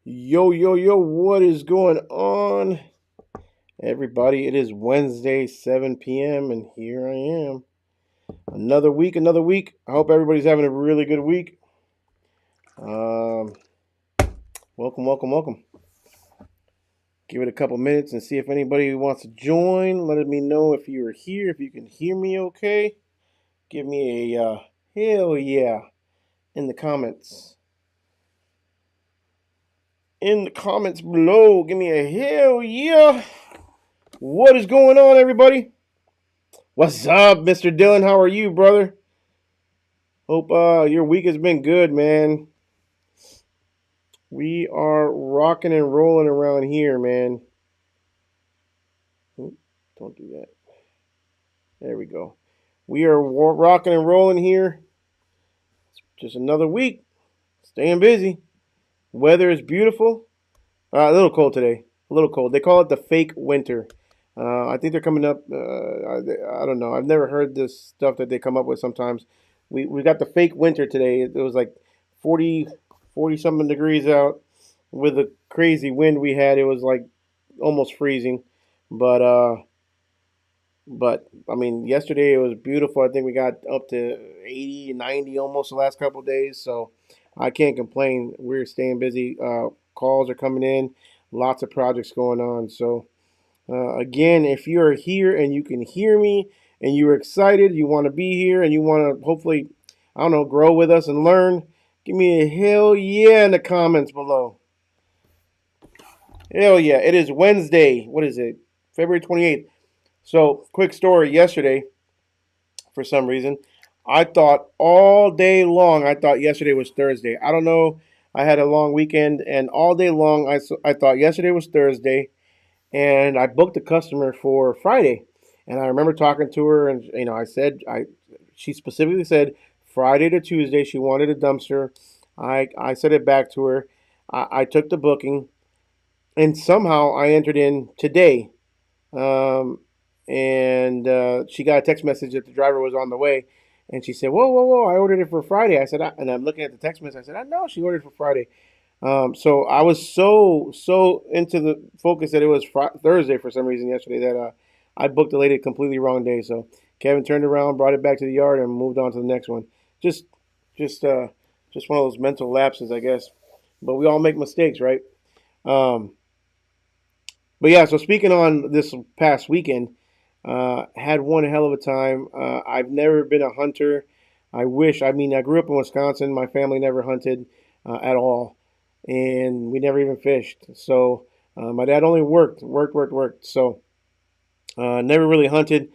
Yo, yo, yo, what is going on, everybody? It is Wednesday, 7 p.m., and here I am. Another week, another week. I hope everybody's having a really good week. Um, welcome, welcome, welcome. Give it a couple minutes and see if anybody wants to join. Let me know if you are here, if you can hear me okay. Give me a hell yeah in the comments. In the comments below, give me a hell yeah. What is going on, everybody? What's up, Mr. Dylan? How are you, brother? Hope your week has been good, man. We are rocking and rolling around here, man. Oop, don't do that. There we go. We are rocking and rolling here. Just another week. Staying busy. Weather is beautiful. A little cold today. A little cold. They call it the fake winter. I think they're coming up. I don't know. I've never heard this stuff that they come up with sometimes. We got the fake winter today. It was like 40 something degrees out with the crazy wind we had. It was like almost freezing. But I mean, yesterday it was beautiful. I think we got up to 80, 90 almost the last couple of days. So I can't complain. We're staying busy. Calls are coming in. Lots of projects going on. So again, if you're here and you can hear me and you're excited, you want to be here and you want to hopefully, I don't know, grow with us and learn, give me a hell yeah in the comments below. Hell yeah. It is Wednesday. What is it? February 28th. So, quick story yesterday, for some reason, I thought all day long, I thought yesterday was Thursday. I don't know. I had a long weekend and all day long, I thought yesterday was Thursday and I booked a customer for Friday. And I remember talking to her, and she specifically said Friday to Tuesday she wanted a dumpster. I said it back to her. I took the booking, and somehow I entered in today. Um, and she got a text message that the driver was on the way, and she said, "Whoa, whoa, whoa! I ordered it for Friday." And I'm looking at the text message. I said, "I know she ordered for Friday." So I was so into the focus that it was Thursday for some reason yesterday that I booked the lady a completely wrong day. So Kevin turned around, brought it back to the yard, and moved on to the next one. Just just uh, just one of those mental lapses, I guess. But we all make mistakes, right? Um, but yeah. So speaking on this past weekend, had one hell of a time. I've never been a hunter. I wish. I mean, I grew up in Wisconsin. My family never hunted at all, and we never even fished. So my dad only worked. So never really hunted.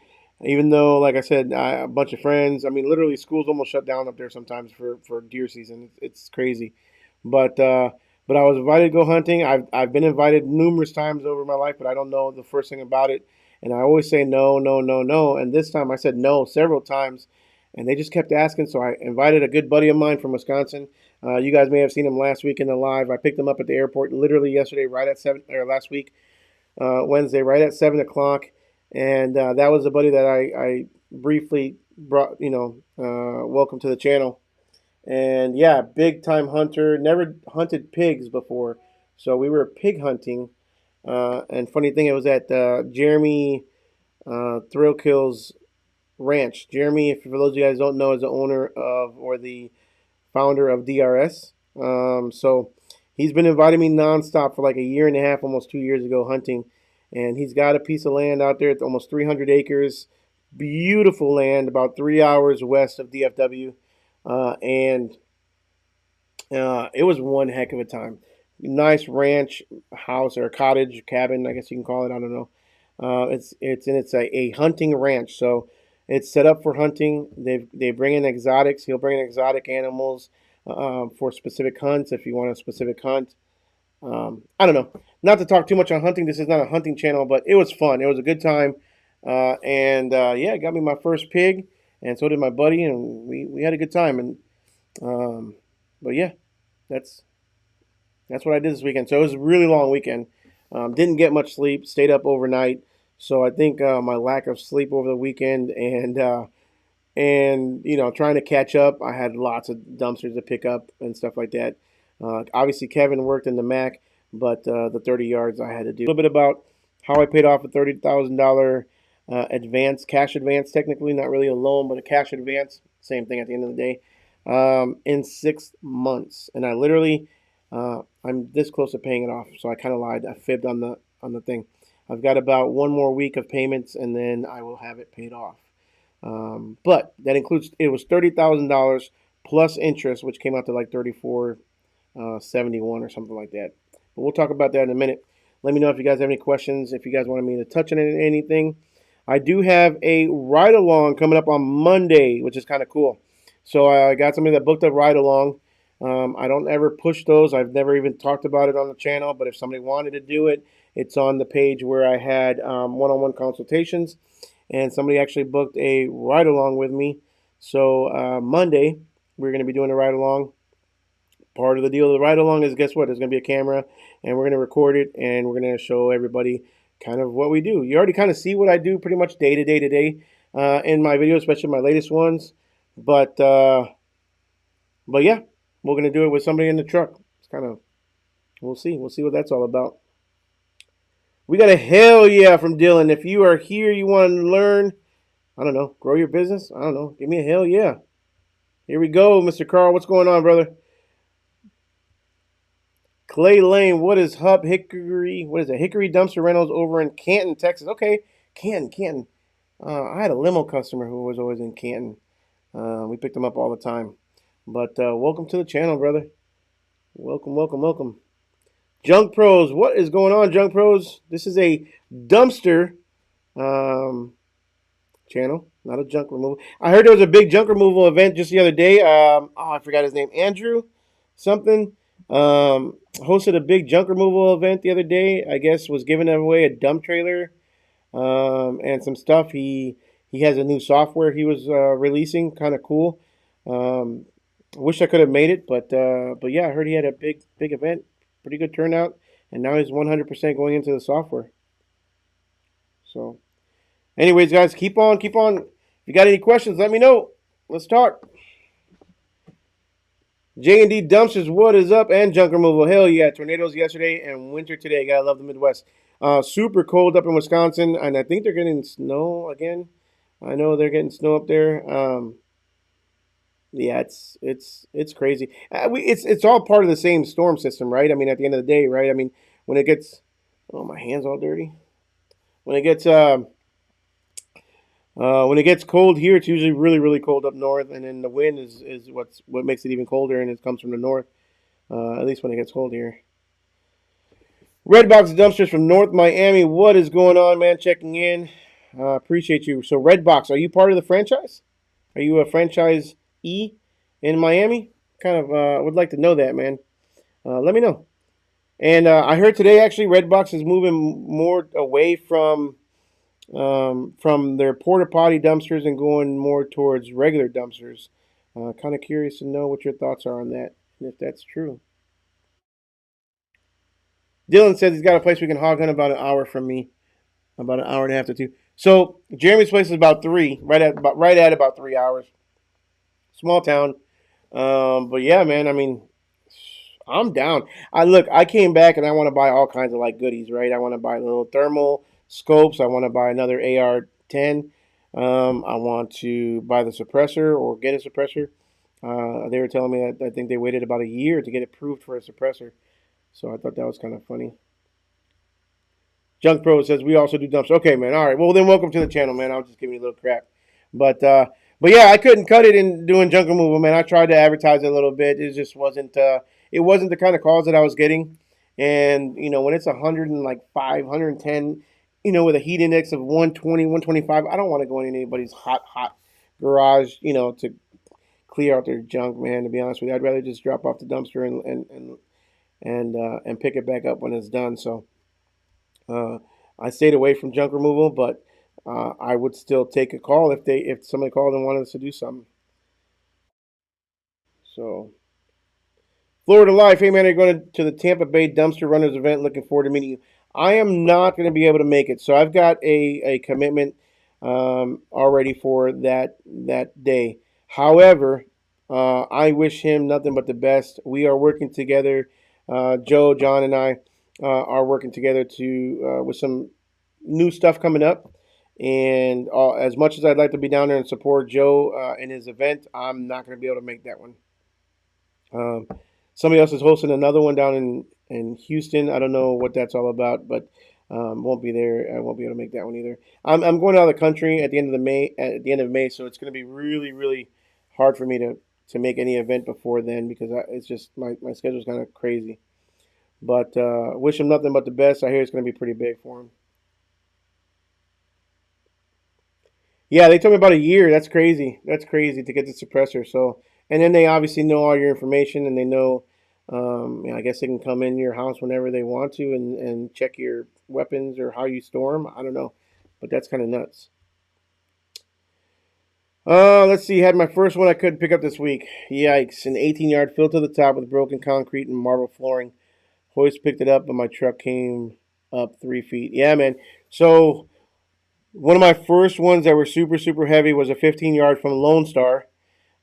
Even though, like I said, a bunch of friends. I mean, literally, schools almost shut down up there sometimes for deer season. It's crazy, but uh, but I was invited to go hunting. I've been invited numerous times over my life, but I don't know the first thing about it. And I always say no, no, no, no. And this time I said no several times, and they just kept asking. So I invited a good buddy of mine from Wisconsin. You guys may have seen him last week in the live. I picked him up at the airport literally yesterday, right at 7, or last week, Wednesday, right at 7 o'clock. And that was a buddy that I briefly brought, welcome to the channel. And yeah, big time hunter. Never hunted pigs before, so we were pig hunting. And funny thing, it was at Jeremy Thrill Kills Ranch. Jeremy, if for those of you guys don't know, is the owner of or the founder of DRS. So he's been inviting me nonstop for like a year and a half, almost 2 years ago, hunting. And he's got a piece of land out there. It's almost 300 acres. Beautiful land, about 3 hours west of DFW. And it was one heck of a time. Nice ranch house or cottage cabin, I guess you can call it. I don't know. It's a hunting ranch, so it's set up for hunting. They bring in exotics. He'll bring in exotic animals for specific hunts if you want a specific hunt. I don't know. Not to talk too much on hunting. This is not a hunting channel, but it was fun. It was a good time, and yeah, it got me my first pig, and so did my buddy, and we had a good time. And um, but yeah, that's that's what I did this weekend. So it was a really long weekend. Didn't get much sleep. Stayed up overnight. So I think my lack of sleep over the weekend and trying to catch up. I had lots of dumpsters to pick up and stuff like that. Obviously, Kevin worked in the Mac, but the 30 yards I had to do. A little bit about how I paid off a $30,000 advance, cash advance, technically, not really a loan, but a cash advance. Same thing at the end of the day, in 6 months. And I literally, I'm this close to paying it off. So I kind of lied. I fibbed on the thing. I've got about one more week of payments, and then I will have it paid off. But that includes, it was $30,000 plus interest, which came out to like 34 71 or something like that. But we'll talk about that in a minute. Let me know if you guys have any questions, if you guys wanted me to touch on anything. I do have a ride along coming up on Monday, which is kind of cool. So I got somebody that booked a ride along. I don't ever push those. I've never even talked about it on the channel, but if somebody wanted to do it, it's on the page where I had one-on-one consultations, and somebody actually booked a ride along with me. So Monday, we're going to be doing a ride along. Part of the deal of the ride along is, guess what? There's going to be a camera, and we're going to record it, and we're going to show everybody kind of what we do. You already kind of see what I do pretty much day to day in my videos, especially my latest ones. But yeah, we're going to do it with somebody in the truck. It's kind of, we'll see what that's all about. We got a hell yeah from Dylan. If you are here, you want to learn, I don't know, grow your business, I don't know, give me a hell yeah. Here we go, Mr. Carl. What's going on, brother? Clay Lane, what is Hub Hickory? What is it? Hickory Dumpster Rentals over in Canton, Texas. Okay, Canton. I had a limo customer who was always in Canton. We picked him up all the time. But welcome to the channel, brother. Welcome. Junk Pros, what is going on, Junk Pros? This is a dumpster channel, not a junk removal. I heard there was a big junk removal event just the other day. I forgot his name. Andrew something. Hosted a big junk removal event the other day. I guess was giving away a dump trailer and some stuff. He has a new software he was releasing, kind of cool. Wish I could have made it, but yeah, I heard he had a big event, pretty good turnout, and now he's 100% going into the software. So, anyways, guys, keep on. If you got any questions, let me know. Let's talk. J&D Dumpsters, what is up? And junk removal. Hell yeah. Tornadoes yesterday and winter today. Gotta love the Midwest. Super cold up in Wisconsin, and I think they're getting snow again. I know they're getting snow up there. Yeah, it's crazy. It's all part of the same storm system, right? I mean, at the end of the day, right? I mean, when it gets, oh, my hand's all dirty. When it gets cold here, it's usually really cold up north, and then the wind is what makes it even colder, and it comes from the north. At least when it gets cold here. Redbox Dumpsters from North Miami. What is going on, man? Checking in. Appreciate you. So Redbox, are you part of the franchise? Are you a franchisee in Miami? Kind of would like to know that, man. Let me know. And I heard today actually Redbox is moving more away from their porta potty dumpsters and going more towards regular dumpsters. Kind of curious to know what your thoughts are on that, and if that's true. Dylan says he's got a place we can hog hunt about an hour from me, about an hour and a half to two. So Jeremy's place is about three, right at about 3 hours. Small town, but yeah, man. I mean, I'm down. I came back and I want to buy all kinds of like goodies, right? I want to buy little thermal scopes. I want to buy another AR-10. I want to buy the suppressor or get a suppressor. They were telling me that I think they waited about a year to get it approved for a suppressor. So I thought that was kind of funny. Junk Pro says we also do dumpsters. Okay, man. All right. Well, then welcome to the channel, man. I was just giving you a little crap. But yeah, I couldn't cut it in doing junk removal, man. I tried to advertise it a little bit. It just wasn't it wasn't the kind of calls that I was getting. And, you know, when it's 105, 110, you know, with a heat index of 120, 125, I don't want to go in anybody's hot garage, you know, to clear out their junk, man, to be honest with you. I'd rather just drop off the dumpster and pick it back up when it's done. So I stayed away from junk removal, but I would still take a call if somebody called and wanted us to do something. So, Florida Life, hey man, are you going to the Tampa Bay Dumpster Runners event? Looking forward to meeting you. I am not going to be able to make it, so I've got a commitment already for that day. However, I wish him nothing but the best. We are working together. Joe, John, and I are working together to with some new stuff coming up. And as much as I'd like to be down there and support Joe in his event, I'm not going to be able to make that one. Um, Somebody else is hosting another one down in Houston. I don't know what that's all about, but won't be there. I won't be able to make that one either. I'm going out of the country at the end of the May at the end of May, so it's going to be really hard for me to make any event before then because it's just my schedule's kind of crazy. But wish him nothing but the best. I hear it's going to be pretty big for him. Yeah, they told me about a year. That's crazy. That's crazy to get the suppressor. So, and then they obviously know all your information, and they know. I guess they can come in your house whenever they want to and check your weapons or how you store them. I don't know, but that's kind of nuts. Let's see. Had my first one I couldn't pick up this week. Yikes! An 18-yard fill to the top with broken concrete and marble flooring. Hoist picked it up, but my truck came up 3 feet. Yeah, man. So one of my first ones that were super heavy was a 15-yard from Lone Star.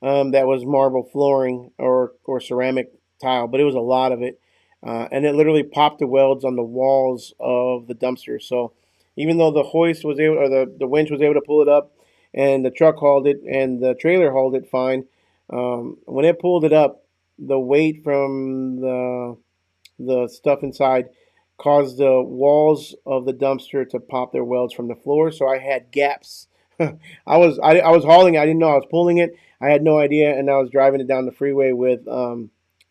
That was marble flooring or ceramic tile, but it was a lot of it, and it literally popped the welds on the walls of the dumpster. So even though the hoist was able, or the winch was able to pull it up, and the truck hauled it, and the trailer hauled it fine, when it pulled it up, the weight from the stuff inside caused the walls of the dumpster to pop their welds from the floor. So I had gaps. I was hauling it. I didn't know I was pulling it. I had no idea, and I was driving it down the freeway with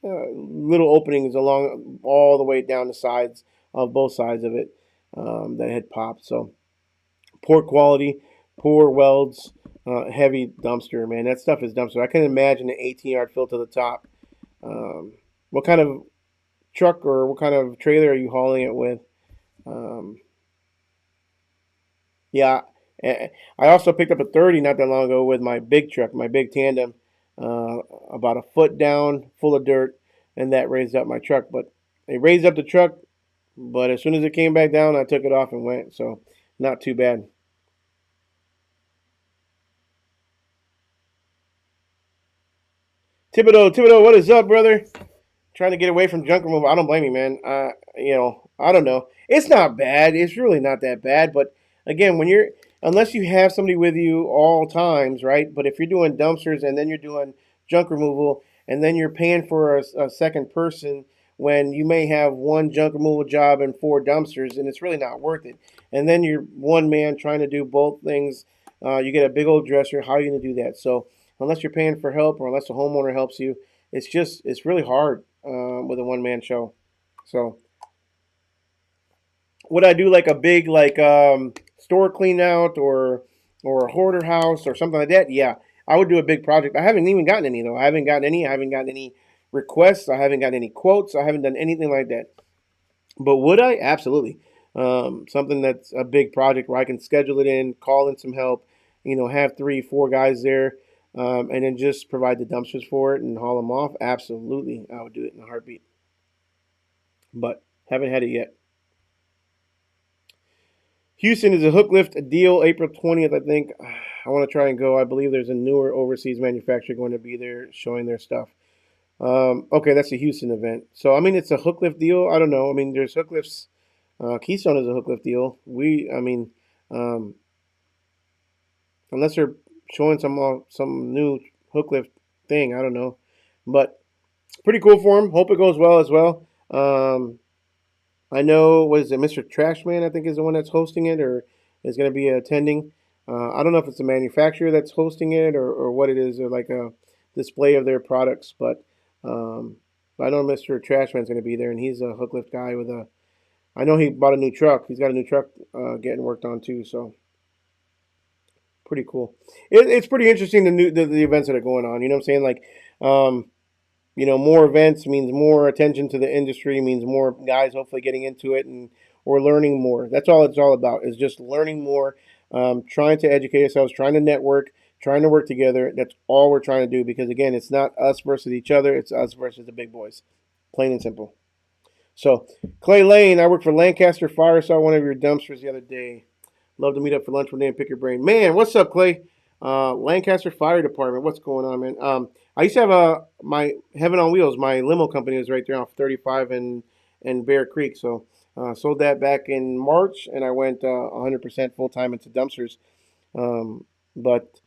little openings along all the way down the sides of both sides of it that had popped. So poor quality, poor welds, heavy dumpster. Man, that stuff is dumpster. I can imagine an 18-yard fill to the top. Um, what kind of truck or what kind of trailer are you hauling it with? Um, yeah, I also picked up a 30 not that long ago with my big truck, my big tandem, about a foot down, full of dirt, and that raised up my truck. But it raised up the truck, but as soon as it came back down, I took it off and went. So not too bad. Thibodeau, what is up, brother? Trying to get away from junk removal. I don't blame you, man. I don't know. It's not bad. It's really not that bad. But again, when you're unless you have somebody with you all times, right? But if you're doing dumpsters and then you're doing junk removal and then you're paying for a second person when you may have one junk removal job and four dumpsters, and it's really not worth it. And then you're one man trying to do both things. You get a big old dresser. How are you going to do that? So unless you're paying for help or unless a homeowner helps you, it's really hard with a one man show. So would I do like a big store clean out or a hoarder house or something like that? Yeah, I would do a big project. I haven't even gotten any though. I haven't gotten any. I haven't gotten any requests. I haven't gotten any quotes. I haven't done anything like that. But would I? Absolutely. Something that's a big project where I can schedule it in, call in some help, have 3, 4 guys there, and then just provide the dumpsters for it and haul them off. Absolutely, I would do it in a heartbeat. But haven't had it yet. Houston is a hook lift deal April 20th, I think. I want to try and go. I believe there's a newer overseas manufacturer going to be there showing their stuff. Okay, that's a Houston event. So, I mean, it's a hook lift deal. I don't know. I mean, there's hook lifts. Keystone is a hook lift deal. Um, unless they're showing some new hook lift thing, I don't know. But pretty cool for him. Hope it goes well as well. I know, what is it, Mr. Trashman, I think is the one that's hosting it or is going to be attending. I don't know if it's a manufacturer that's hosting it or what it is, or like a display of their products, um, but I know Mr. Trashman's going to be there, and he's a hook lift guy with a. I know he bought a new truck. He's got a new truck getting worked on too, so pretty cool. It's pretty interesting the events that are going on. You know what I'm saying? Like, um, more events means more attention to the industry, means more guys hopefully getting into it and or learning more. That's all it's all about is just learning more, trying to educate ourselves, trying to network, trying to work together. That's all we're trying to do because again, it's not us versus each other. It's us versus the big boys, plain and simple. So Clay Lane, I work for Lancaster Fire. Saw one of your dumpsters the other day. Love to meet up for lunch one day and pick your brain. Man, what's up, Clay? Lancaster Fire Department. What's going on, man? I used to have my Heaven on Wheels. My limo company was right there off 35 and Bear Creek. So sold that back in March, and I went 100% full time into dumpsters. But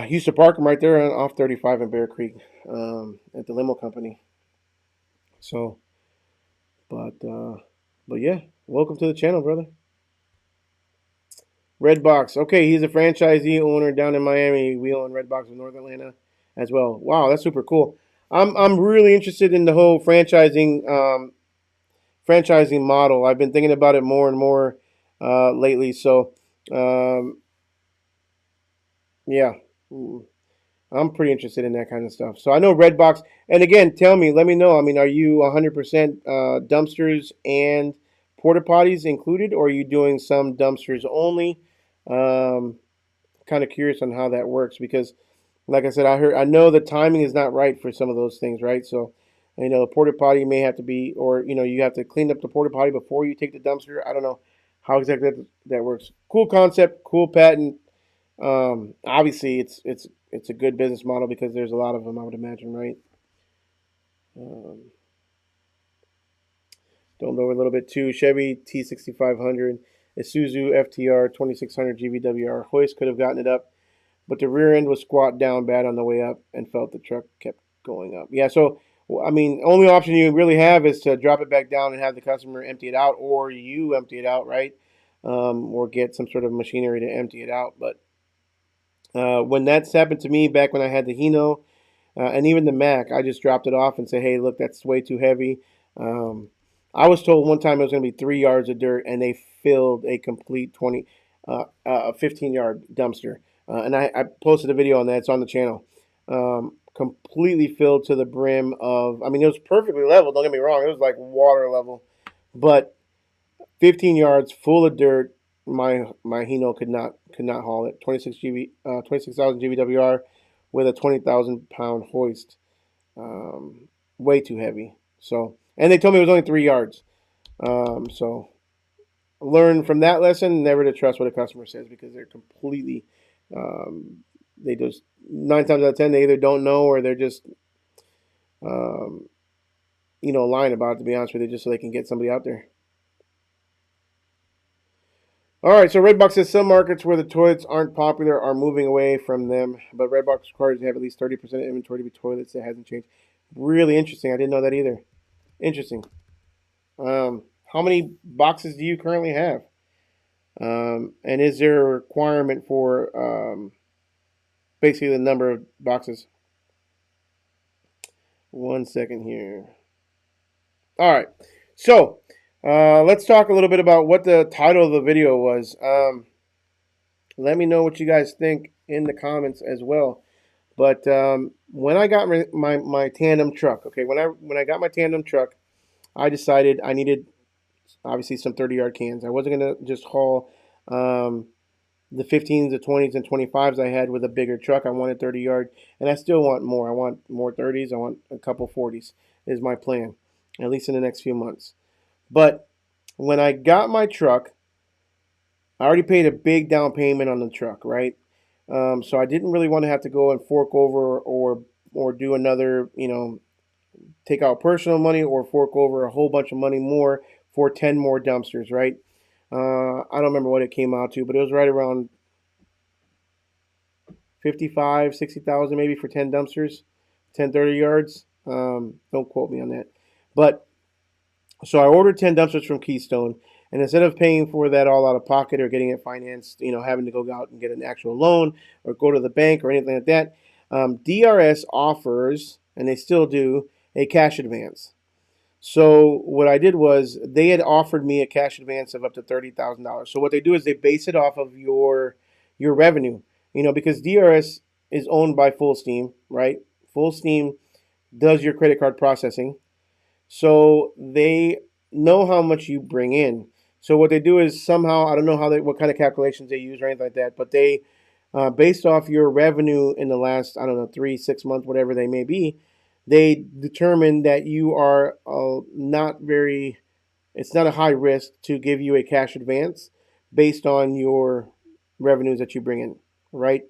used to park them right there off 35 in Bear Creek at the limo company. So, but yeah, welcome to the channel, brother. Redbox. Okay, he's a franchisee owner down in Miami. We own Redbox in North Atlanta as well. Wow, that's super cool. I'm really interested in the whole franchising model. I've been thinking about it more and more lately. So um, yeah, I'm pretty interested in that kind of stuff. So I know Redbox. And again, tell me, let me know. I mean, are you 100% dumpsters and porta potties included, or are you doing some dumpsters only? Um, Kind of curious on how that works because, like I said, I know the timing is not right for some of those things, right? So, the porta potty may have to be, or you have to clean up the porta potty before you take the dumpster. I don't know how exactly that works. Cool concept, cool patent. Obviously, it's a good business model because there's a lot of them, I would imagine, right? Um, Don't over a little bit too. Chevy T6500, Isuzu FTR 2600 GVWR hoist could have gotten it up, but the rear end was squat down bad on the way up and felt the truck kept going up. Yeah, so I mean, only option you really have is to drop it back down and have the customer empty it out, or you empty it out, right? Or get some sort of machinery to empty it out. But when that's happened to me back when I had the Hino and even the Mac, I just dropped it off and said, "Hey, look, that's way too heavy." Um, I was told one time it was going to be 3 yards of dirt, and they filled a complete 15-yard dumpster. And I posted a video on that. It's on the channel. Completely filled to the brim of. I mean, it was perfectly level. Don't get me wrong. It was like water level, but 15 yards full of dirt. My Hino could not haul it. 26,000 GVWR with a 20,000 pound hoist. Way too heavy. So, and they told me it was only 3 yards. So learn from that lesson never to trust what a customer says because they're completely they just 9 times out of 10 they either don't know or they're just um, lying about it, to be honest with you, just so they can get somebody out there. All right, so Redbox says some markets where the toilets aren't popular are moving away from them, but Redbox requires to have at least 30% of inventory to be toilets. That hasn't changed. Really interesting. I didn't know that either. Interesting. How many boxes do you currently have? And is there a requirement for basically the number of boxes? 1 second here. All right. So let's talk a little bit about what the title of the video was. Let me know what you guys think in the comments as well. But when I got my tandem truck, okay, when I got my tandem truck, I decided I needed obviously some 30-yard cans. I wasn't gonna just haul the 15s, the 20s, and 25s I had with a bigger truck. I wanted 30-yard, and I still want more. I want more 30s. I want a couple 40s. Is my plan, at least in the next few months. But when I got my truck, I already paid a big down payment on the truck, right? So I didn't really want to have to go and fork over or do another, take out personal money or fork over a whole bunch of money more for 10 more dumpsters, right? I don't remember what it came out to, but it was right around 55, 60,000 maybe for 10 dumpsters, 10 30 yards. Don't quote me on that. But so I ordered 10 dumpsters from Keystone, and instead of paying for that all out of pocket or getting it financed, having to go out and get an actual loan or go to the bank or anything like that, DRS offers, and they still do, a cash advance. So what I did was they had offered me a cash advance of up to $30,000. So what they do is they base it off of your revenue, because DRS is owned by Full Steam, right? Full Steam does your credit card processing, so they know how much you bring in. So what they do is somehow, I don't know what kind of calculations they use or anything like that, but they based off your revenue in the last, I don't know, 3, 6 months, whatever they may be, they determine that you are it's not a high risk to give you a cash advance based on your revenues that you bring in, right?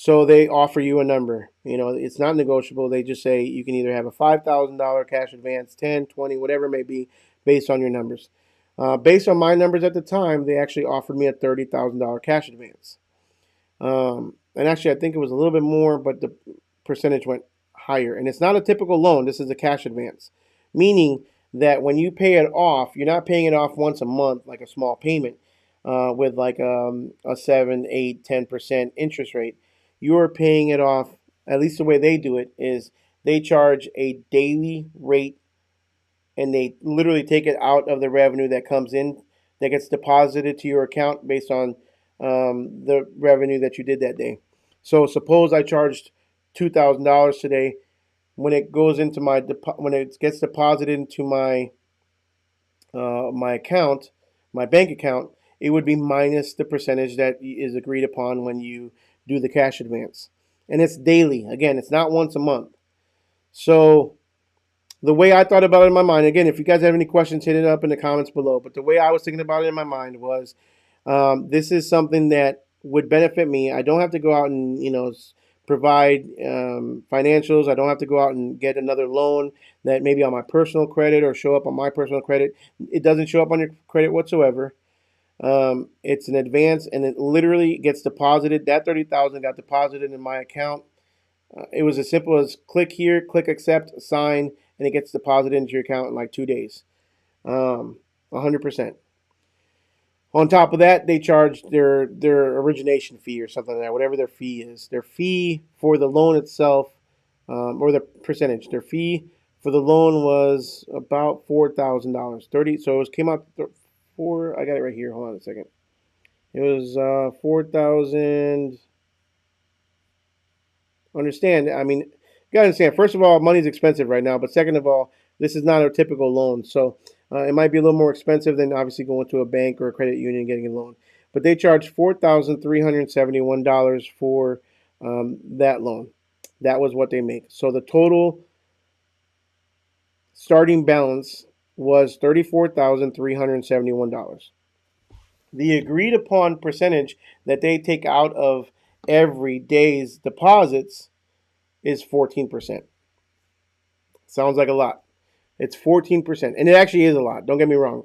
So they offer you a number. It's not negotiable. They just say you can either have a $5,000 cash advance, 10, 20, whatever it may be, based on your numbers. Based on my numbers at the time, they actually offered me a $30,000 cash advance. And actually, I think it was a little bit more, but the percentage went higher. And it's not a typical loan. This is a cash advance, meaning that when you pay it off, you're not paying it off once a month like a small payment with like a 7, 8, 10% interest rate. You're paying it off, at least the way they do it, is they charge a daily rate, and they literally take it out of the revenue that comes in, that gets deposited to your account based on the revenue that you did that day. So suppose I charged $2,000 today. When it goes into when it gets deposited into my account, my bank account, it would be minus the percentage that is agreed upon when you do the cash advance. And it's daily. Again, it's not once a month. So the way I thought about it in my mind, again, if you guys have any questions, hit it up in the comments below. But the way I was thinking about it in my mind was, this is something that would benefit me. I don't have to go out and provide financials. I don't have to go out and get another loan that maybe on my personal credit or show up on my personal credit. It doesn't show up on your credit whatsoever. It's an advance, and it literally gets deposited. That 30,000 got deposited in my account. It was as simple as click here, click accept, sign, and it gets deposited into your account in like 2 days. 100%. On top of that, they charge their origination fee or something like that, whatever their fee is. Their fee for the loan itself, or the percentage. Their fee for the loan was about $4,000. 30. So it came out four. I got it right here. Hold on a second. It was 4,000. Understand? I mean, you gotta understand. First of all, money's expensive right now, but second of all, this is not a typical loan, so it might be a little more expensive than obviously going to a bank or a credit union and getting a loan. But they charge $4,371 for that loan. That was what they make. So the total starting balance was $34,371. The agreed upon percentage that they take out of every day's deposits is 14%. Sounds like a lot. It's 14%, and it actually is a lot. Don't get me wrong.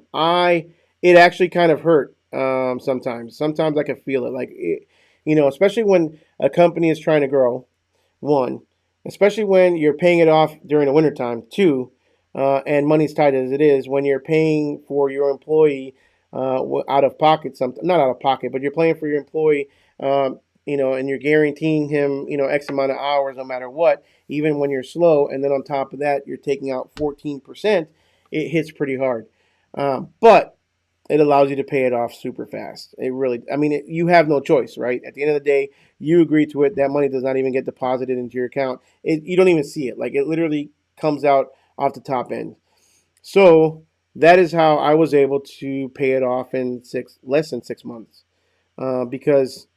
It actually kind of hurt sometimes. Sometimes I can feel it, like especially when a company is trying to grow. One, especially when you're paying it off during the wintertime. Two, and money's tight as it is, when you're paying for your employee out of pocket, something not out of pocket, but you're paying for your employee, and you're guaranteeing him, X amount of hours no matter what, even when you're slow. And then on top of that, you're taking out 14%. It hits pretty hard, but it allows you to pay it off super fast. It really, I mean, you have no choice, right? At the end of the day, you agree to it. That money does not even get deposited into your account. You don't even see it. Like, it literally comes out off the top end. So that is how I was able to pay it off in less than 6 months, because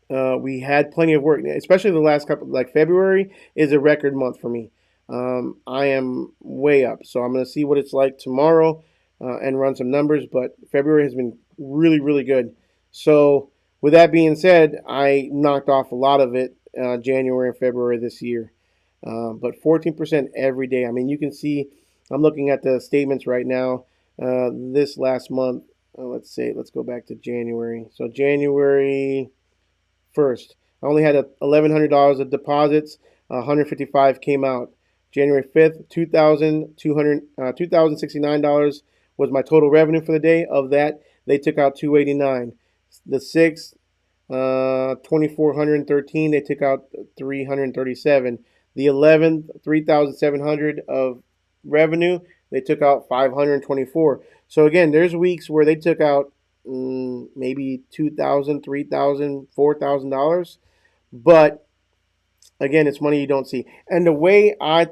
we had plenty of work, especially the last couple. Like, February is a record month for me. I am way up, so I'm going to see what it's like tomorrow and run some numbers. But February has been really, really good. So with that being said, I knocked off a lot of it January and February this year. But 14% every day. I mean, you can see, I'm looking at the statements right now. This last month, let's go back to January. So January 1st, I only had $1,100 of deposits. 155 came out. January 5th, $2,069 was my total revenue for the day. Of that, they took out 289. The 6th, 2,413. They took out 337. The 11th, 3,700 of revenue. They took out 524. So again, there's weeks where they took out maybe $2,000, $3,000, $4,000. But again, it's money you don't see. And the way I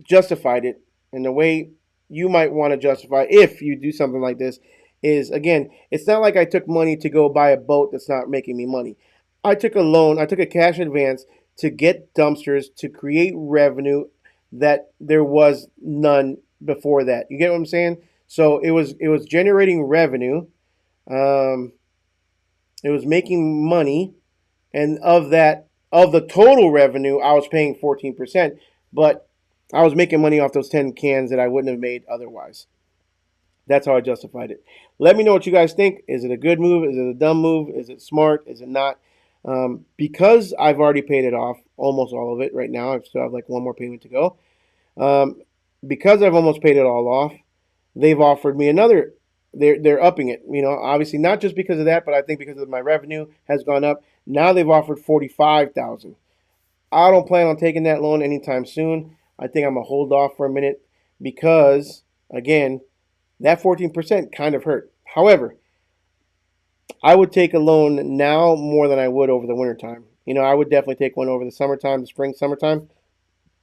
justified it, and the way you might want to justify if you do something like this, is, again, it's not like I took money to go buy a boat that's not making me money. I took a loan, I took a cash advance to get dumpsters, to create revenue that there was none before that. You get what I'm saying? So it was generating revenue, It was making money, and of the total revenue, I was paying 14%, but I was making money off those 10 cans that I wouldn't have made otherwise. That's how I justified it. Let me know what you guys think. Is it a good move? Is it a dumb move? Is it smart? Is it not? Because I've already paid it off, almost all of it right now. I still have like one more payment to go. Um, because I've almost paid it all off, they've offered me another. They're upping it. Obviously not just because of that, but I think because of my revenue has gone up. Now they've offered 45,000. I don't plan on taking that loan anytime soon. I think I'm gonna hold off for a minute because again, that 14% kind of hurt. However, I would take a loan now more than I would over the wintertime. I would definitely take one over the summertime, the spring, summertime,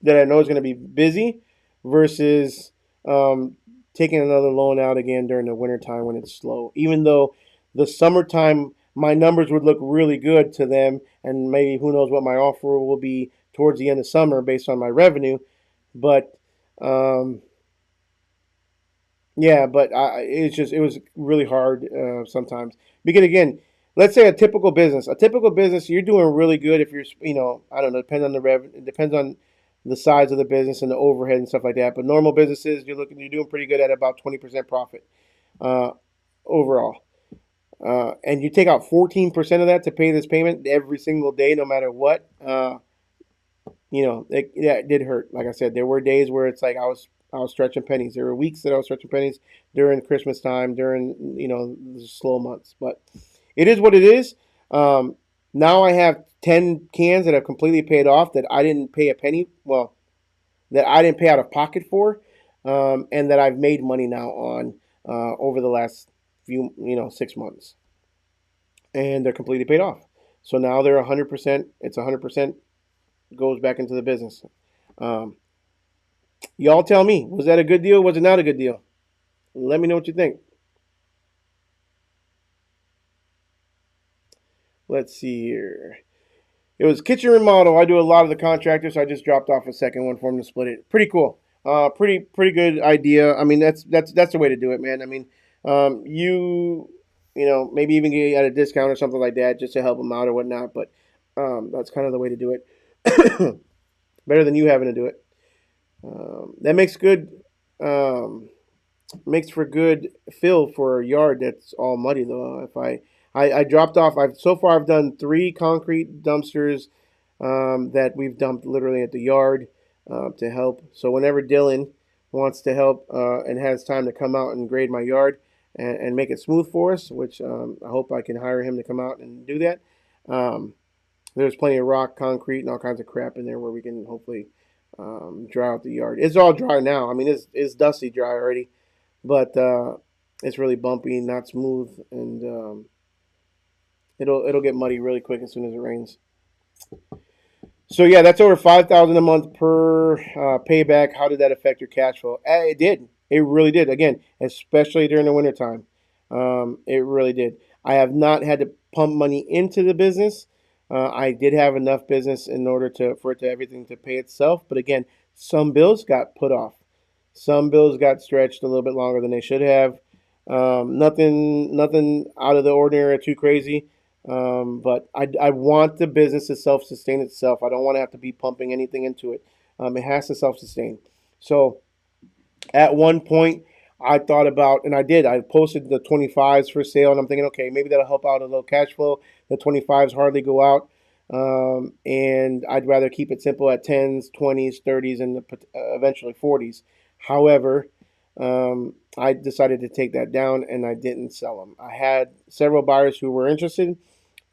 that I know is going to be busy versus taking another loan out again during the wintertime when it's slow. Even though the summertime, my numbers would look really good to them, and maybe who knows what my offer will be towards the end of summer based on my revenue. But um, yeah, but it was really hard sometimes because again, let's say a typical business, you're doing really good if you're I don't know, depends on the rev, it depends on the size of the business and the overhead and stuff like that. But normal businesses, you're doing pretty good at about 20% profit uh, overall, and you take out 14% of that to pay this payment every single day, no matter what. It did hurt. Like I said, there were days where it's like I was stretching pennies. There were weeks that I was stretching pennies during Christmas time, during the slow months. But it is what it is. Now I have 10 cans that have completely paid off that I didn't pay a penny. Well, that I didn't pay out of pocket for, and that I've made money now on over the last few 6 months, and they're completely paid off. So now they're 100%. It's 100% goes back into the business. Um, y'all tell me, was that a good deal? Was it not a good deal? Let me know what you think. Let's see here. It was kitchen remodel. I do a lot of the contractors, so I just dropped off a second one for them to split it. Pretty cool. Pretty good idea. I mean, that's the way to do it, man. I mean, maybe even get at a discount or something like that just to help them out or whatnot. But that's kind of the way to do it. Better than you having to do it. That um, makes for good fill for a yard that's all muddy though. If I dropped off, I've done 3 concrete dumpsters that we've dumped literally at the yard to help. So whenever Dylan wants to help and has time to come out and grade my yard and make it smooth for us, which I hope I can hire him to come out and do that. Um, there's plenty of rock, concrete, and all kinds of crap in there where we can hopefully dry out the yard. It's all dry now. I mean, it's dusty dry already, but it's really bumpy, not smooth, and it'll get muddy really quick as soon as it rains. So yeah, that's over 5,000 a month per payback. How did that affect your cash flow? It did. It really did. Again, especially during the wintertime. It really did. I have not had to pump money into the business. I did have enough business in order for it to everything to pay itself. But again, some bills got put off. Some bills got stretched a little bit longer than they should have. Nothing out of the ordinary or too crazy. But I want the business to self sustain itself. I don't want to have to be pumping anything into it. It has to self sustain. So at one point, I thought about, and I did. I posted the 25s for sale, and I'm thinking, okay, maybe that'll help out a little cash flow. The 25s hardly go out, and I'd rather keep it simple at 10s, 20s, 30s, and eventually 40s. However, I decided to take that down, and I didn't sell them. I had several buyers who were interested,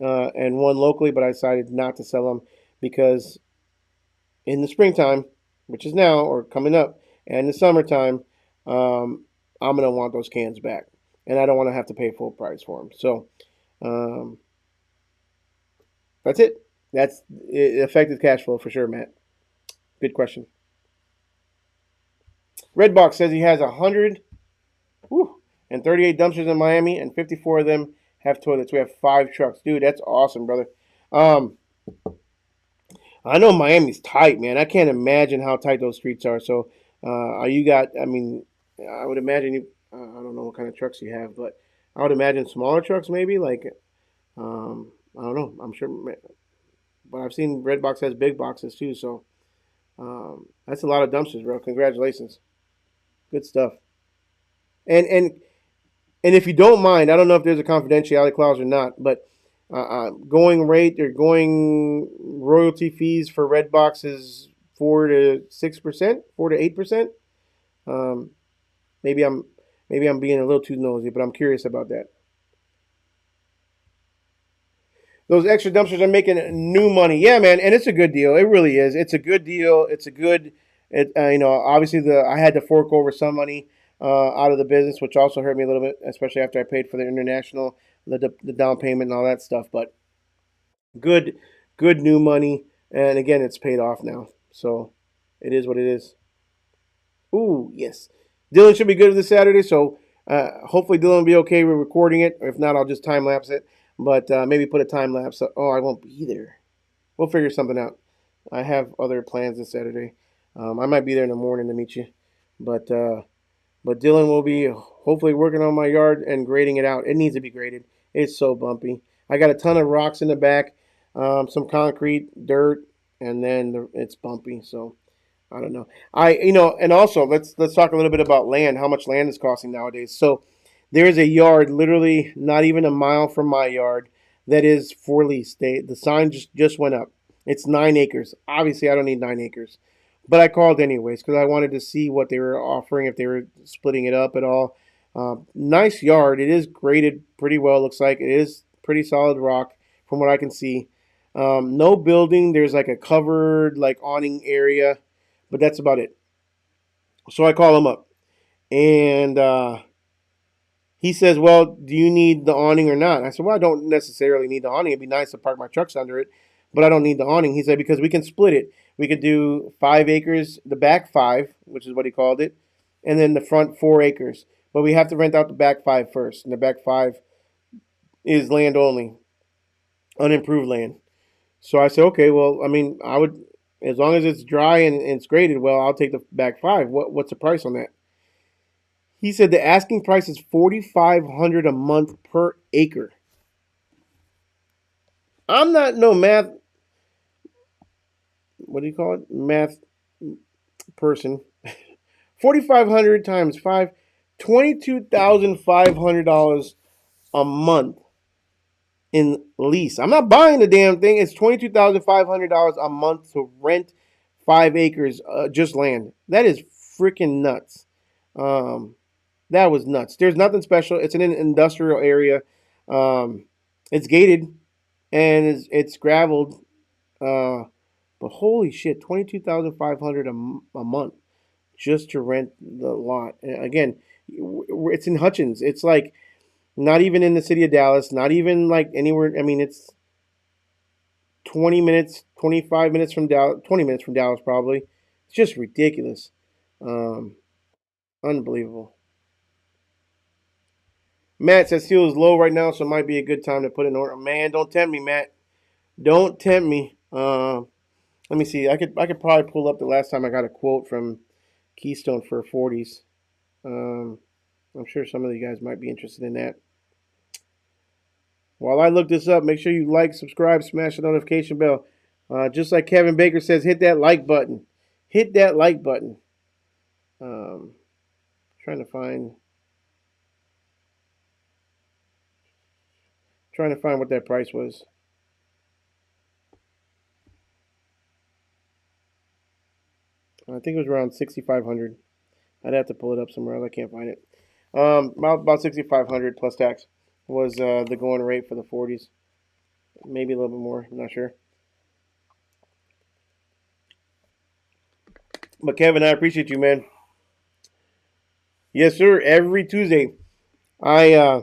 and one locally, but I decided not to sell them because in the springtime, which is now or coming up, and the summertime, um, I'm gonna want those cans back, and I don't want to have to pay full price for them. So um, that's it. It affected cash flow for sure, Matt. Good question. Redbox says he has 138 dumpsters in Miami, and 54 of them have toilets. We have 5 trucks, dude. That's awesome, brother. Um, I know Miami's tight, man. I can't imagine how tight those streets are. So, you got? I mean, I would imagine you. I don't know what kind of trucks you have, but I would imagine smaller trucks, maybe like I don't know. I'm sure, but I've seen Redbox has big boxes too. So that's a lot of dumpsters, bro. Congratulations, good stuff. And and and if you don't mind, I don't know if there's a confidentiality clause or not, but going rate or going royalty fees for Redbox is 4 to 6%, 4 to 8%. Um, maybe I'm maybe I'm being a little too nosy, but I'm curious about that. Those extra dumpsters are making new money. Yeah, man, and it's a good deal. It really is. It's a good deal. It's a good. Obviously the I had to fork over some money out of the business, which also hurt me a little bit, especially after I paid for the international, the down payment and all that stuff. But good, good new money, and again, it's paid off now. So it is what it is. Ooh, yes. Dylan should be good this Saturday, so hopefully Dylan will be okay with recording it. If not, I'll just time lapse it. But maybe put a time lapse. Oh, I won't be there. We'll figure something out. I have other plans this Saturday. I might be there in the morning to meet you, but but Dylan will be hopefully working on my yard and grading it out. It needs to be graded. It's so bumpy. I got a ton of rocks in the back, some concrete, dirt, and then it's bumpy. So I don't know. And also let's talk a little bit about land. How much land is costing nowadays? So there's a yard literally not even a mile from my yard that is for lease. The sign just went up. It's 9 acres. Obviously, I don't need 9 acres, but I called anyways because I wanted to see what they were offering if they were splitting it up at all. Nice yard. It is graded pretty well. Looks like it is pretty solid rock from what I can see. No building. There's like a covered like awning area, but that's about it. So I call him up, and he says, "Well, do you need the awning or not?" I said, "Well, I don't necessarily need the awning. It'd be nice to park my trucks under it, but I don't need the awning." He said, "Because we can split it. We could do 5 acres, the back five, which is what he called it, and then the front 4 acres. But we have to rent out the back five first, and the back five is land only, unimproved land." So I said, "Okay, well, I mean, I would, as long as it's dry and it's graded well, I'll take the back five. What's the price on that?" He said the asking price is 4,500 a month per acre. I'm not no math. What do you call it? Math person. 4,500 times five. $22,500 a month in lease. I'm not buying the damn thing. It's $22,500 a month to rent 5 acres, just land. That is freaking nuts. Um, that was nuts. There's nothing special. It's in an industrial area. It's gated and it's graveled. Uh, but holy shit, 22,500 a month just to rent the lot. And again, it's in Hutchins. It's like not even in the city of Dallas. Not even like anywhere. I mean, it's 20 minutes, 25 minutes from Dallas. 20 minutes from Dallas, probably. It's just ridiculous. Um, Unbelievable. Matt says steel is low right now, so it might be a good time to put in order. Man, don't tempt me, Matt. Don't tempt me. Let me see. I could probably pull up the last time I got a quote from Keystone for 40s. Um, I'm sure some of you guys might be interested in that. While I look this up, make sure you like, subscribe, smash the notification bell. Just like Kevin Baker says, hit that like button. Hit that like button. Um, trying to find what that price was. I think it was around 6,500. I'd have to pull it up somewhere else. I can't find it. About 6,500 plus tax was the going rate for the 40s. Maybe a little bit more. I'm not sure. But Kevin, I appreciate you, man. Yes, sir. Every Tuesday, I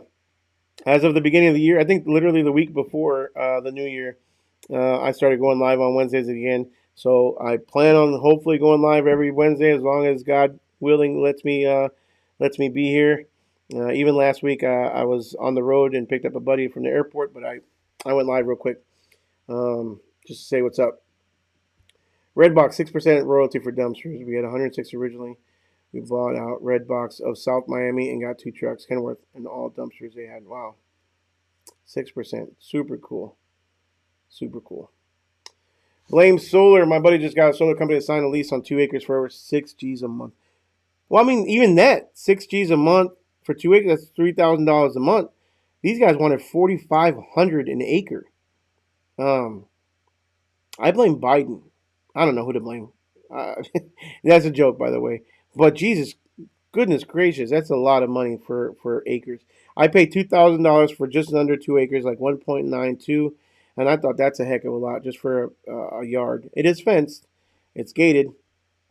as of the beginning of the year, I think literally the week before the new year, I started going live on Wednesdays again. So I plan on hopefully going live every Wednesday as long as God willing lets me be here. Even last week, I was on the road and picked up a buddy from the airport, but I went live real quick just to say what's up. Redbox 6% royalty for dumpsters. We had 106 originally. We bought out Redbox of South Miami and got 2 trucks, Kenworth, and all dumpsters they had. Wow. 6%. Super cool. Super cool. Blame Solar. My buddy just got a solar company to sign a lease on 2 acres for over 6 G's a month. Well, I mean, even that 6 G's a month for 2 acres, that's $3,000 a month. These guys wanted 4,500 an acre. Um, I blame Biden. I don't know who to blame. Uh, that's a joke, by the way. But Jesus, goodness gracious, that's a lot of money for acres. I paid $2,000 for just under 2 acres, like 1.92, and I thought that's a heck of a lot just for a yard. It is fenced, it's gated,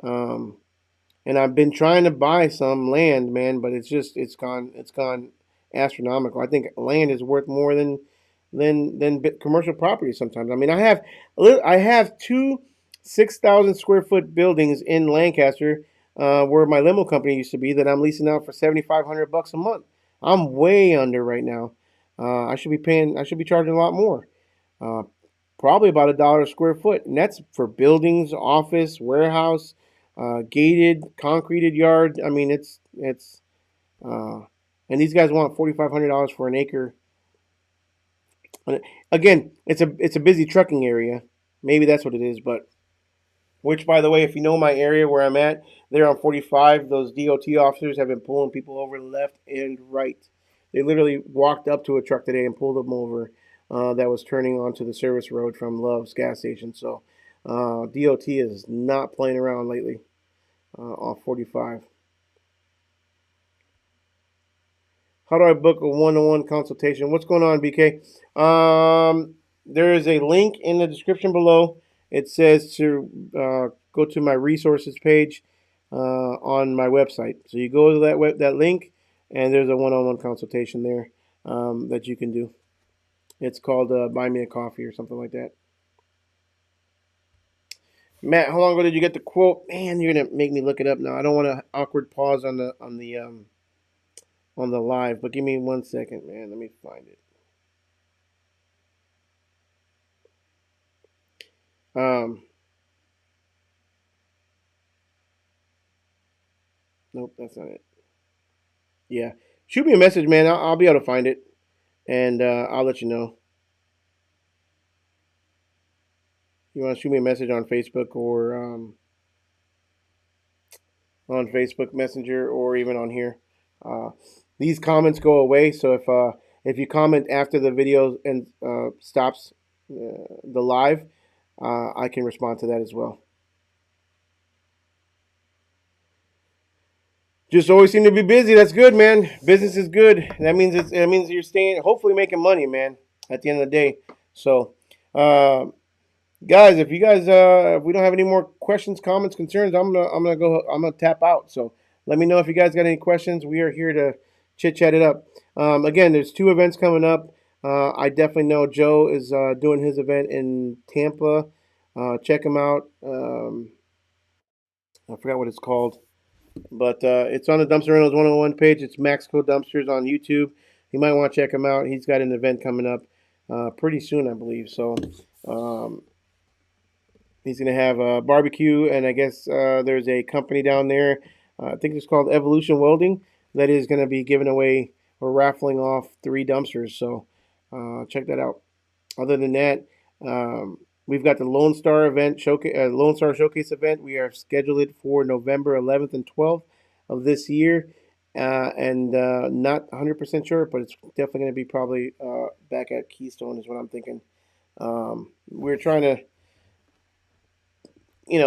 um, and I've been trying to buy some land, man, but it's gone astronomical. I think land is worth more than commercial property sometimes. I mean, I have two 6,000 square foot buildings in Lancaster, where my limo company used to be, that I'm leasing out for $7,500 a month. I'm way under right now. I should be paying. I should be charging a lot more. Uh, Probably about $1 a square foot, and that's for buildings, office, warehouse, gated, concreted yard. I mean, it's uh, and these guys want $4,500 for an acre. Again, it's a busy trucking area. Maybe that's what it is. But which, by the way, if you know my area where I'm at, there on 45, those DOT officers have been pulling people over left and right. They literally walked up to a truck today and pulled them over, that was turning onto the service road from Love's gas station. So DOT is not playing around lately, off 45. How do I book a one-on-one consultation? What's going on, BK? There is a link in the description below. It says to go to my resources page on my website. So you go to that link, and there's a one-on-one consultation there, that you can do. It's called Buy Me a Coffee or something like that. Matt, how long ago did you get the quote? Man, you're gonna make me look it up now. I don't want an awkward pause on the live, but give me 1 second, man. Let me find it. Um, nope, that's not it. Yeah, shoot me a message, man. I'll be able to find it, and I'll let you know. You want to shoot me a message on Facebook, or on Facebook Messenger, or even on here. Uh, these comments go away, so if you comment after the video and stops the live, I can respond to that as well. Just always seem to be busy. That's good, man. Business is good. That means you're staying, hopefully making money, man. At the end of the day. So, uh, guys, if we don't have any more questions, comments, concerns, I'm gonna tap out. So let me know if you guys got any questions. We are here to chit chat it up. Again, there's two events coming up. I definitely know Joe is doing his event in Tampa. Check him out. I forgot what it's called. But it's on the Dumpster Rentals 101 page. It's Maxco Dumpsters on YouTube. You might want to check him out. He's got an event coming up pretty soon, I believe. So um, he's going to have a barbecue, and I guess there's a company down there. I think it's called Evolution Welding, that is going to be giving away or raffling off 3 dumpsters. So check that out. Other than that, we've got the Lone Star Showcase event. We are scheduled it for November 11th and 12th of this year, and not 100% sure, but it's definitely going to be probably back at Keystone is what I'm thinking. We're trying to,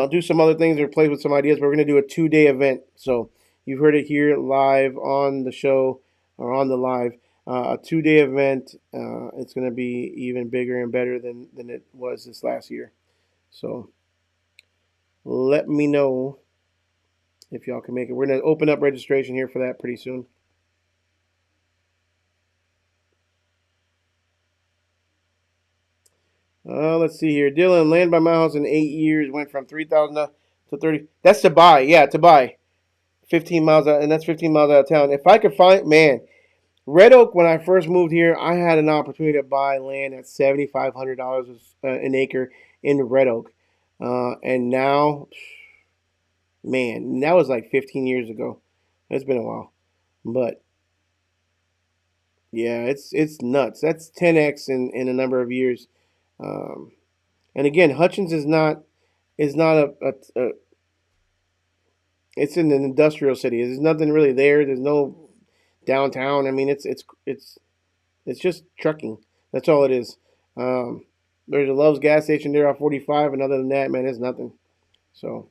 do some other things or play with some ideas, but we're going to do a 2-day event. So you've heard it here live on the show or on the live. A 2-day event. It's going to be even bigger and better than it was this last year. So let me know if y'all can make it. We're going to open up registration here for that pretty soon. Let's see here. Dylan, land by my house in 8 years went from 3,000 to 30. That's to buy. Yeah, to buy. 15 miles out, and that's 15 miles out of town. If I could find, man, Red Oak, when I first moved here, I had an opportunity to buy land at $7,500 an acre in Red Oak. And now, man, that was like 15 years ago. It's been a while. But Yeah, it's nuts. That's 10x in a number of years. Um, and again, Hutchins is not a it's in an industrial city. There's nothing really there. There's no downtown. I mean, it's just trucking. That's all it is. Um, there's a Love's gas station there on 45, and other than that, man, it's nothing. So,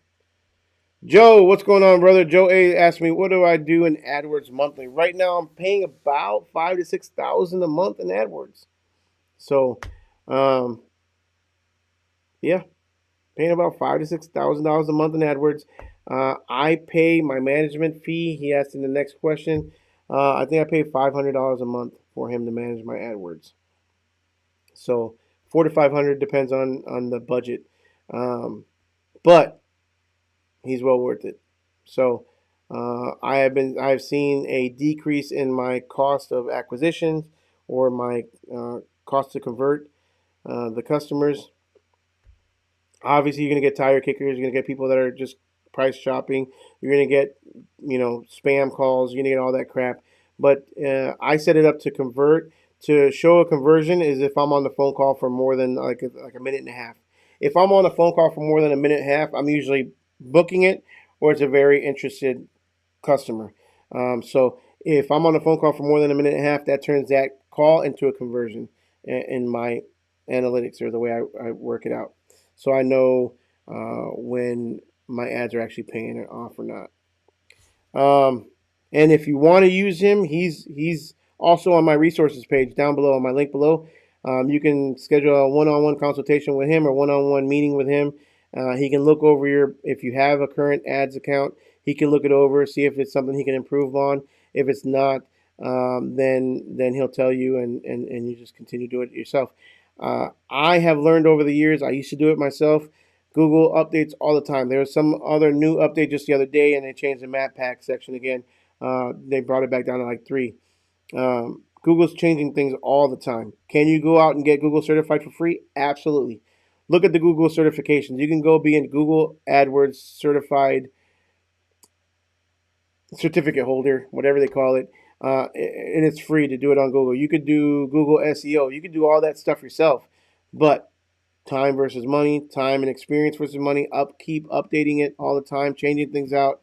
Joe, what's going on, brother? Joe A asked me, what do I do in AdWords monthly? Right now, I'm paying about 5 to 6 thousand a month in AdWords. So, um, yeah, paying about $5 to 6 thousand a month in AdWords. I pay my management fee. He asked in the next question. I think I pay $500 a month for him to manage my AdWords. So 4 to 500 depends on the budget, but he's well worth it. So I've seen a decrease in my cost of acquisitions or my cost to convert the customers. Obviously, you're going to get tire kickers. You're going to get people that are just price shopping. You're going to get, spam calls. You're going to get all that crap. But I set it up to convert. To show a conversion is if I'm on the phone call for more than like a minute and a half. If I'm on the phone call for more than a minute and a half, I'm usually booking it, or it's a very interested customer. So if I'm on the phone call for more than a minute and a half, that turns that call into a conversion in my analytics, or the way I work it out. So I know when my ads are actually paying it off or not. And if you want to use him, he's also on my resources page down below on my link below. You can schedule a one-on-one consultation with him or one-on-one meeting with him. He can look over if you have a current ads account, he can look it over, see if it's something he can improve on. If it's not, then he'll tell you, and you just continue to do it yourself. I have learned over the years. I used to do it myself. Google updates all the time. There was some other new update just the other day, and they changed the map pack section again. They brought it back down to like 3. Google's changing things all the time. Can you go out and get Google certified for free? Absolutely. Look at the Google certifications. You can go be a Google AdWords certified certificate holder, whatever they call it, and it's free to do it on Google. You could do Google SEO. You could do all that stuff yourself, but time versus money, time and experience versus money. Keep updating it all the time, changing things out.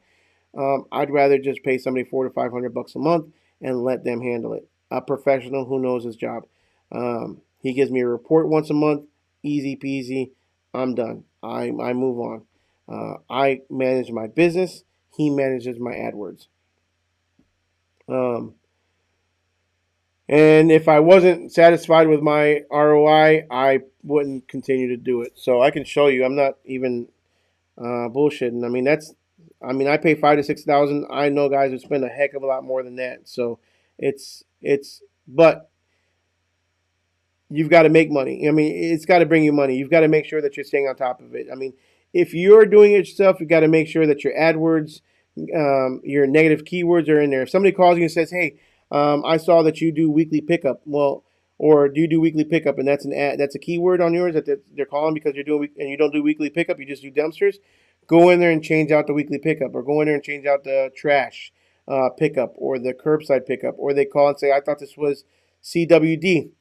I'd rather just pay somebody $400 to $500 a month and let them handle it. A professional who knows his job. He gives me a report once a month, easy peasy. I'm done. I move on. I manage my business. He manages my AdWords. Um, and if I wasn't satisfied with my ROI, I wouldn't continue to do it. So I can show you. I'm not even bullshitting. I pay 5 to 6 thousand. I know guys who spend a heck of a lot more than that. So but you've got to make money. It's got to bring you money. You've got to make sure that you're staying on top of it. If you're doing it yourself, you've got to make sure that your AdWords, your negative keywords are in there. If somebody calls you and says, "Hey, I saw that you do weekly pickup," well, or do you do weekly pickup, and that's an ad, that's a keyword on yours that they're calling because you're doing, and you don't do weekly pickup, you just do dumpsters. Go in there and change out the weekly pickup, or go in there and change out the trash pickup, or the curbside pickup, or they call and say, "I thought this was CWD."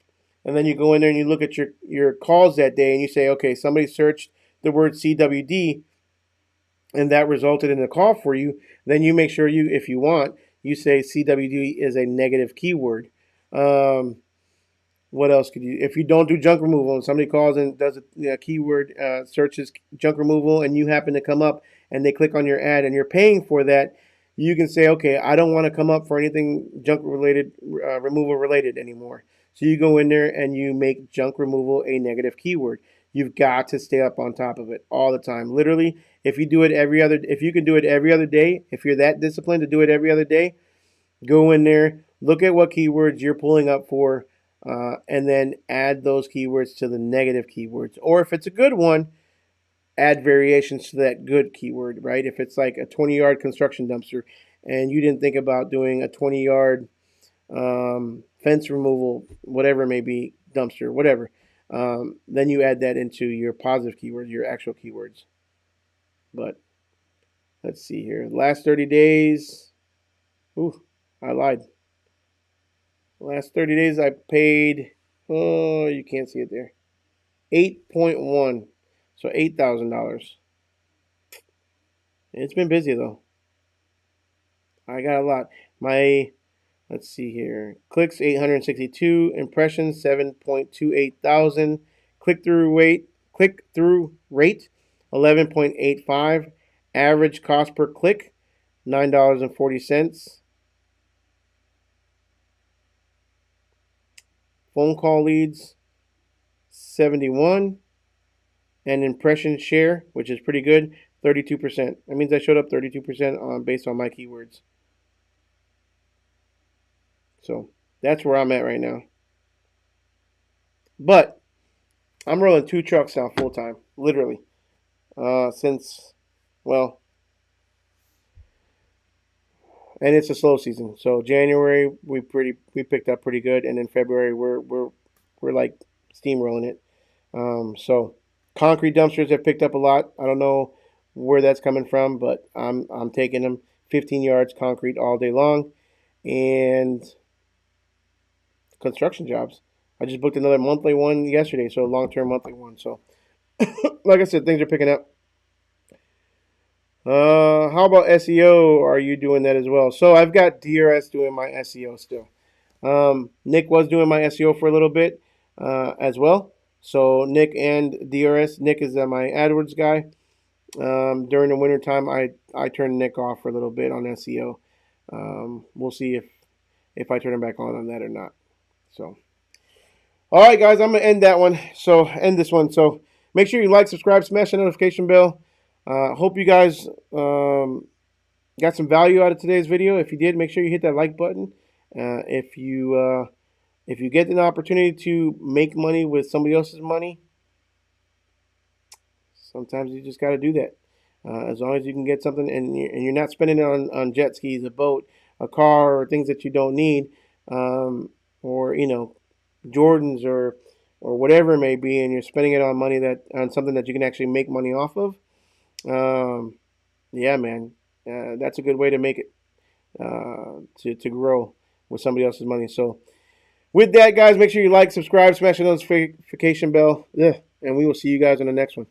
And then you go in there and you look at your calls that day and you say, okay, somebody searched the word CWD and that resulted in a call for you. Then you make sure if you want, you say CWD is a negative keyword. Um, what else could you? If you don't do junk removal and somebody calls and does a keyword searches junk removal and you happen to come up and they click on your ad and you're paying for that, you can say, okay, I don't want to come up for anything junk related, removal related anymore. So you go in there and you make junk removal a negative keyword. You've got to stay up on top of it all the time. Literally, if you can do it every other day, if you're that disciplined to do it every other day, go in there, look at what keywords you're pulling up for, and then add those keywords to the negative keywords. Or if it's a good one, add variations to that good keyword, right? If it's like a 20-yard construction dumpster and you didn't think about doing a 20-yard fence removal, whatever it may be, dumpster, whatever, then you add that into your positive keywords, your actual keywords. But let's see here. Last 30 days. Ooh, I lied. Last 30 days I paid, oh, you can't see it there, 8.1. So $8,000. It's been busy though. I got a lot. My, let's see here. Clicks 862, impressions 7.28 thousand, click through rate 11.85, average cost per click $9.40. Phone call leads 71, and impression share, which is pretty good, 32%. That means I showed up 32% based on my keywords. So that's where I'm at right now. But I'm rolling 2 trucks now full time, literally. Since, well, and it's a slow season. So January we picked up pretty good, and in February we're like steamrolling it. So concrete dumpsters have picked up a lot. I don't know where that's coming from, but I'm taking them 15 yards concrete all day long, and construction jobs. I just booked another monthly one yesterday, so a long-term monthly one. So, like I said, things are picking up. How about SEO? Are you doing that as well? So I've got DRS doing my SEO still. Nick was doing my SEO for a little bit as well. So Nick and DRS. Nick is my AdWords guy. During the winter time, I turned Nick off for a little bit on SEO. We'll see if I turn him back on that or not. So, all right, guys, I'm gonna end that one. So end this one. So make sure you like, subscribe, smash the notification bell. Hope you guys got some value out of today's video. If you did, make sure you hit that like button. If you get an opportunity to make money with somebody else's money, sometimes you just got to do that. As long as you can get something and you're not spending it on jet skis, a boat, a car, or things that you don't need, or Jordans or whatever it may be, and you're spending it on money on something that you can actually make money off of. Yeah, man, that's a good way to make it to grow with somebody else's money. So with that, guys, make sure you like, subscribe, smash the notification bell, and we will see you guys on the next one.